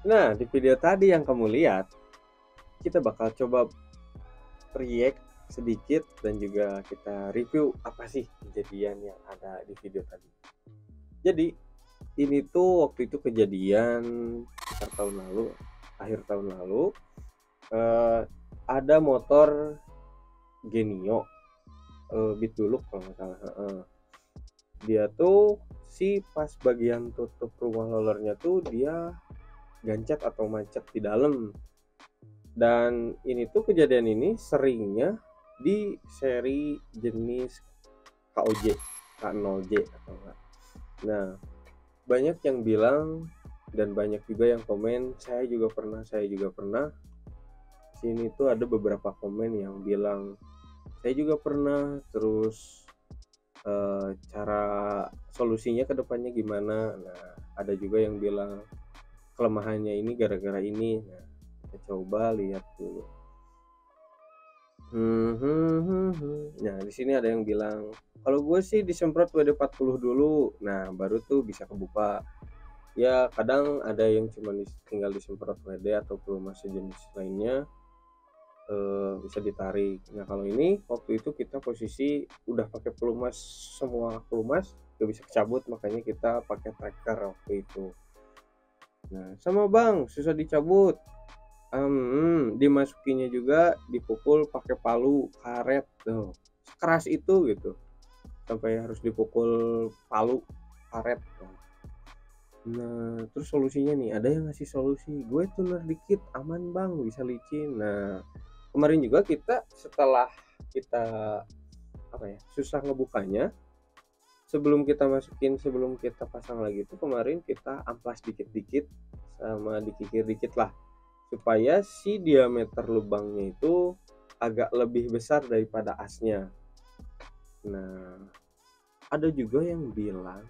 Nah, di video tadi yang kamu lihat, kita bakal coba react sedikit dan juga kita review apa sih kejadian yang ada di video tadi. Jadi, ini tuh waktu itu kejadian sekitar tahun lalu, akhir tahun lalu, eh, ada motor Genio, Bitduluk kalau nggak salah. Dia tuh pas bagian tutup rumah rollernya tuh dia gancet atau macet di dalam. Dan ini tuh kejadian ini seringnya di seri jenis KOJ, K0J atau enggak. Nah, banyak yang bilang dan banyak juga yang komen, saya juga pernah, saya juga pernah. Sini tuh ada beberapa komen yang bilang, saya juga pernah, terus cara solusinya ke depannya gimana. Nah, ada juga yang bilang kelemahannya ini gara-gara ini. Nah, kita coba lihat dulu. Nah, di sini ada yang bilang, kalau gue sih disemprot WD-40 dulu. Nah, baru tuh bisa kebuka. Ya, kadang ada yang cuma tinggal disemprot WD atau pelumas sejenis lainnya, bisa ditarik. Nah, kalau ini waktu itu kita posisi udah pakai pelumas, semua pelumas gak bisa cabut, makanya kita pakai tracker waktu itu. Nah, sama bang, susah dicabut. Dimasukinya juga dipukul pakai palu karet tuh. Keras itu gitu. Sampai harus dipukul palu karet. Nah, terus solusinya nih, ada yang ngasih solusi, gue tuner dikit aman bang, bisa licin. Nah, kemarin juga kita setelah kita susah ngebukanya, sebelum kita masukin, sebelum kita pasang lagi tuh kemarin kita amplas dikit-dikit sama dikikir dikit lah, supaya si diameter lubangnya itu agak lebih besar daripada asnya. Nah, ada juga yang bilang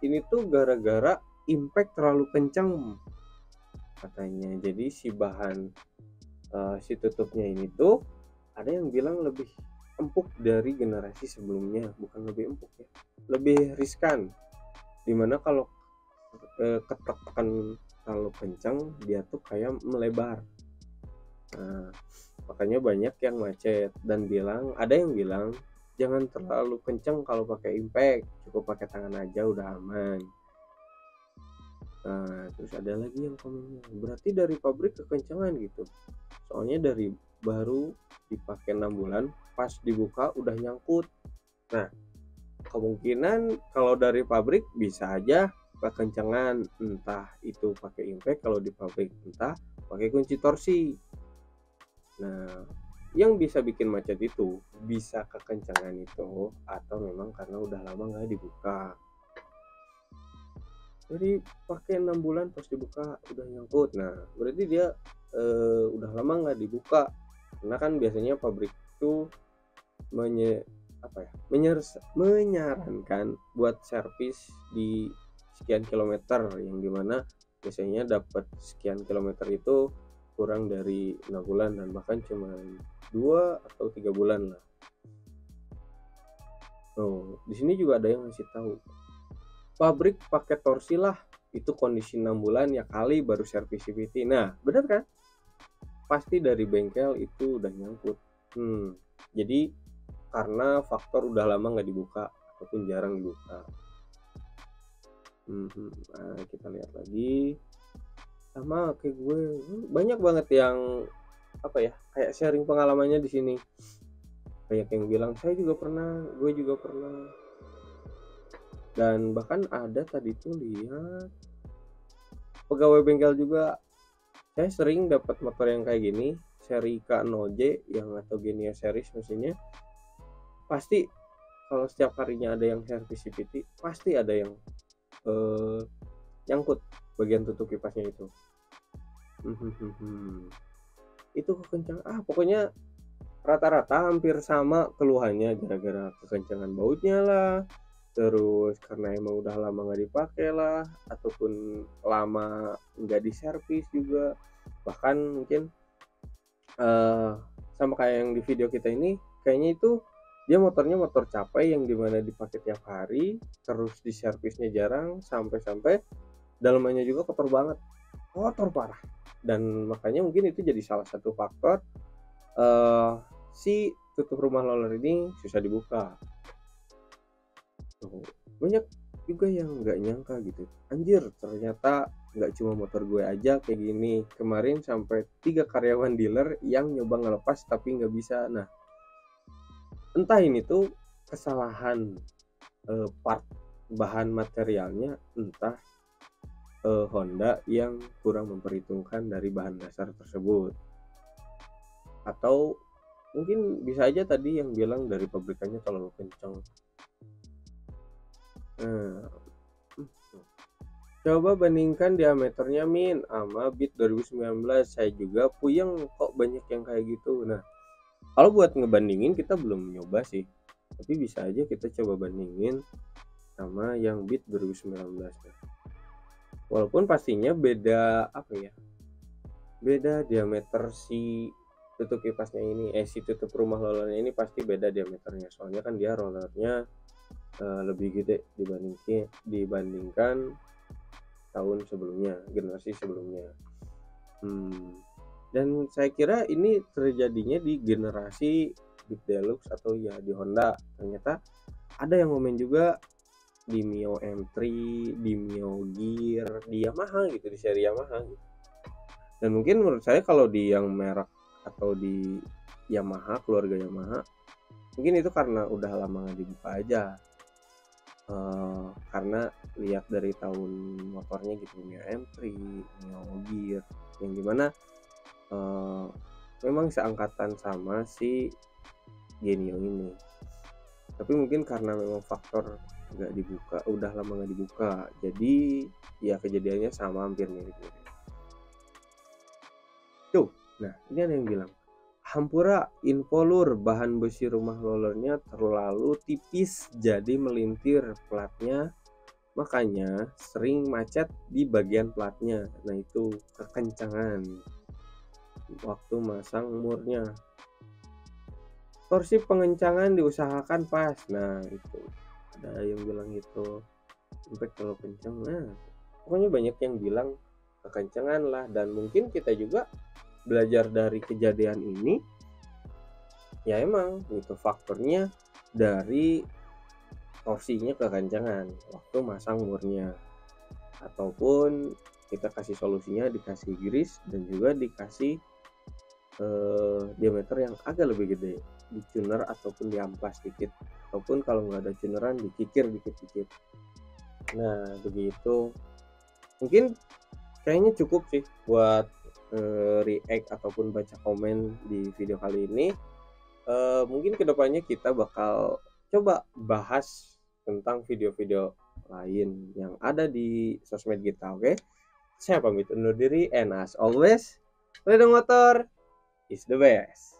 ini tuh gara-gara impact terlalu kencang katanya. Jadi si bahan si tutupnya ini tuh ada yang bilang lebih empuk dari generasi sebelumnya, bukan lebih empuk ya, lebih riskan, dimana kalau ketekan terlalu kencang dia tuh kayak melebar. Nah, makanya banyak yang macet dan bilang, ada yang bilang jangan terlalu kencang kalau pakai impact, cukup pakai tangan aja udah aman. Nah, terus ada lagi yang komennya, berarti dari pabrik kekencangan gitu. Soalnya dari baru dipakai 6 bulan, pas dibuka udah nyangkut. Nah, kemungkinan kalau dari pabrik bisa aja kekencangan, entah itu pakai impact kalau di pabrik, entah pakai kunci torsi. Nah, yang bisa bikin macet itu bisa kekencangan itu atau memang karena udah lama nggak dibuka. Jadi pakai 6 bulan pas dibuka udah nyangkut. Nah, berarti dia udah lama nggak dibuka. Karena kan biasanya pabrik itu menyarankan buat servis di sekian kilometer, yang dimana biasanya dapat sekian kilometer itu kurang dari 6 bulan dan bahkan cuma 2 atau 3 bulan lah. Oh, di sini juga ada yang ngasih tahu, pabrik pakai torsi lah, itu kondisi 6 bulan ya kali baru servis CVT. Nah, benar kan? Pasti dari bengkel itu udah nyangkut. Jadi karena faktor udah lama nggak dibuka ataupun jarang dibuka. Nah, kita lihat lagi. Sama kayak gue, banyak banget yang kayak sharing pengalamannya di sini. Banyak yang bilang saya juga pernah, gue juga pernah. Dan bahkan ada tadi tuh lihat pegawai bengkel juga, saya sering dapat motor yang kayak gini, seri K0J yang atau Genio series mesinnya. Pasti kalau setiap harinya ada yang servis CVT, pasti ada yang nyangkut bagian tutup kipasnya itu. Itu kekencang, pokoknya rata-rata hampir sama keluhannya, gara-gara kekencangan bautnya lah, terus karena emang udah lama nggak dipakai lah, ataupun lama nggak diservis juga. Bahkan mungkin sama kayak yang di video kita ini, kayaknya itu Dia motornya motor capai yang dimana dipakai tiap hari, terus di servisnya jarang, sampai-sampai dalamannya juga kotor banget, kotor parah. Dan makanya mungkin itu jadi salah satu faktor si tutup rumah roller ini susah dibuka. Tuh, banyak juga yang nggak nyangka gitu, anjir ternyata nggak cuma motor gue aja kayak gini. Kemarin sampai 3 karyawan dealer yang nyoba ngelepas tapi nggak bisa. Nah, entah ini tuh kesalahan part bahan materialnya, entah Honda yang kurang memperhitungkan dari bahan dasar tersebut, atau mungkin bisa aja tadi yang bilang dari pabrikannya terlalu kencang. Coba bandingkan diameternya Min sama Beat 2019. Saya juga puyeng kok banyak yang kayak gitu. Nah, kalau buat ngebandingin kita belum nyoba sih, tapi bisa aja kita coba bandingin sama yang Beat 2019. Walaupun pastinya beda apa ya, beda diameter si tutup kipasnya ini, si tutup rumah rollernya ini pasti beda diameternya. Soalnya kan dia rollernya lebih gede dibandingkan tahun sebelumnya, generasi sebelumnya. Dan saya kira ini terjadinya di generasi Beat Deluxe atau ya di Honda. Ternyata ada yang ngomen juga di Mio M3, di Mio Gear, di Yamaha gitu, di seri Yamaha gitu. Dan mungkin menurut saya kalau di yang merek atau di Yamaha, keluarga Yamaha, mungkin itu karena udah lama nggak dibuka aja. Karena lihat dari tahun motornya gitu, Mio M3, Mio Gear, yang dimana memang seangkatan sama si Genio ini. Tapi mungkin karena memang faktor nggak dibuka, udah lama nggak dibuka, jadi ya kejadiannya sama, hampir mirip-mirip. Tuh, nah ini ada yang bilang, Hampura info lur, bahan besi rumah rollernya terlalu tipis jadi melintir platnya, makanya sering macet di bagian platnya. Nah itu kekencangan waktu masang murnya. Torsi pengencangan diusahakan pas. Nah itu ada yang bilang itu impact terlalu kencang. Nah pokoknya banyak yang bilang kekencangan lah, dan mungkin kita juga belajar dari kejadian ini. Ya emang itu faktornya dari torsinya kekencangan waktu masang murnya, ataupun kita kasih solusinya dikasih gris dan juga dikasih diameter yang agak lebih gede, di tuner ataupun diamplas dikit, ataupun kalau nggak ada tuneran dikikir dikit-dikit. Nah begitu, mungkin kayaknya cukup sih buat react ataupun baca komen di video kali ini. Mungkin kedepannya kita bakal coba bahas tentang video-video lain yang ada di sosmed kita. Oke, saya pamit undur diri, and as always, sepeda motor is the best.